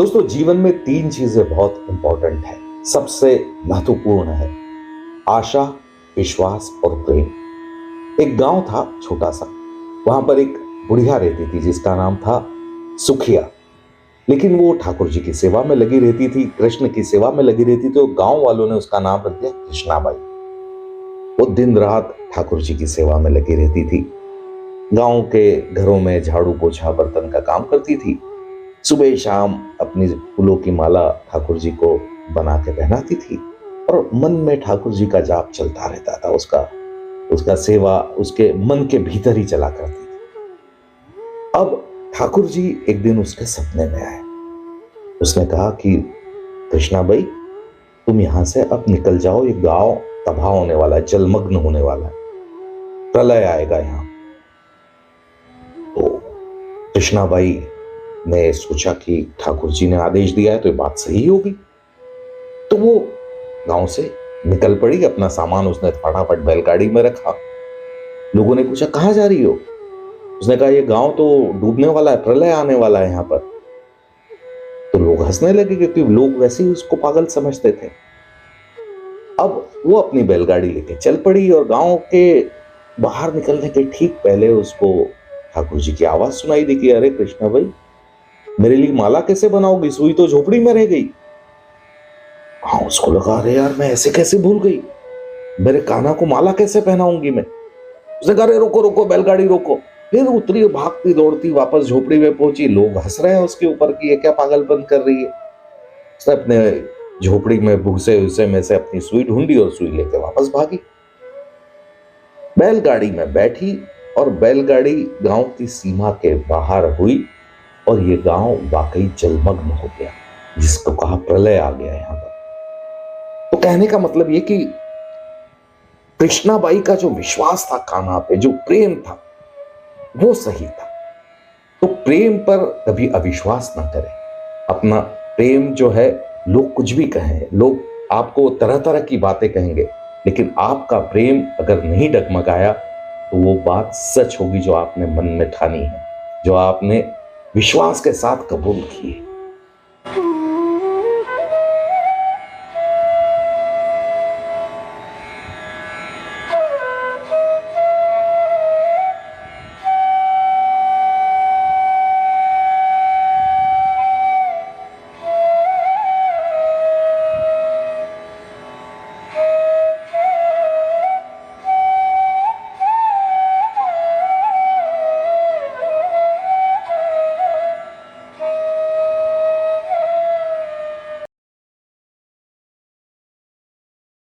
दोस्तों, जीवन में तीन चीजें बहुत इंपॉर्टेंट है, सबसे महत्वपूर्ण है आशा, विश्वास और प्रेम। एक गांव था छोटा सा। वहां पर एक बुढ़िया रहती थी जिसका नाम था सुखिया। लेकिन वो ठाकुर जी की सेवा में लगी रहती थी, कृष्ण की सेवा में लगी रहती थी। तो गांव वालों ने उसका नाम रख दिया कृष्णाबाई। वो दिन रात ठाकुर जी की सेवा में लगी रहती थी। गांव के घरों में झाड़ू पोछा बर्तन का काम करती थी। सुबह शाम अपनी फूलों की माला ठाकुर जी को बना के पहनाती थी और मन में ठाकुर जी का जाप चलता रहता था। उसका उसका सेवा उसके मन के भीतर ही चला करती थी। अब ठाकुर जी एक दिन उसके सपने में आए। उसने कहा कि कृष्णा भाई, तुम यहां से अब निकल जाओ, ये गांव तबाह होने वाला है, जलमग्न होने वाला है, प्रलय आएगा यहां। तो कृष्णाबाई ने सोचा कि ठाकुर जी ने आदेश दिया है तो ये बात सही होगी। तो वो गांव से निकल पड़ी। अपना सामान उसने फटाफट बैलगाड़ी में रखा। लोगों ने पूछा कहां जा रही हो? उसने कहा ये गांव तो डूबने वाला है, प्रलय आने वाला है यहां पर। तो लोग हंसने लगे क्योंकि लोग वैसे ही उसको पागल समझते थे। अब वो अपनी बैलगाड़ी लेके चल पड़ी और गांव के बाहर निकलने के ठीक पहले उसको ठाकुर जी की आवाज सुनाई दी कि अरे कृष्णा भाई, मेरे लिए माला कैसे बनाओगी? सुई तो झोपड़ी में रह गई। हाँ, उसको लगा अरे यार, मैं ऐसे कैसे भूल गई, मेरे कान्हा को माला कैसे पहनाऊंगी मैं। उसने कहा अरे रोको रोको, बैलगाड़ी रोको। फिर उतरी, भागती दौड़ती वापस झोपड़ी में पहुंची। लोग हंस रहे हैं उसके ऊपर कि ये क्या पागलपन कर रही है। उसने अपने झोपड़ी में भूसे उसे में से अपनी सुई ढूंढी और सुई लेके वापस भागी। बैलगाड़ी में बैठी और बैलगाड़ी गांव की सीमा के बाहर हुई और ये गांव वाकई जलमग्न हो गया, जिसको कहा प्रलय आ गया यहां पर। तो कहने का मतलब ये कि कृष्णाबाई का जो विश्वास था कान्हा पे, जो प्रेम था, वो सही था। तो प्रेम पर कभी अविश्वास ना करें। अपना प्रेम जो है, लोग कुछ भी कहें, लोग आपको तरह तरह की बातें कहेंगे, लेकिन आपका प्रेम अगर नहीं डगमगाया तो वो बात सच होगी जो आपने मन में ठानी है, जो आपने विश्वास के साथ कबूल की है।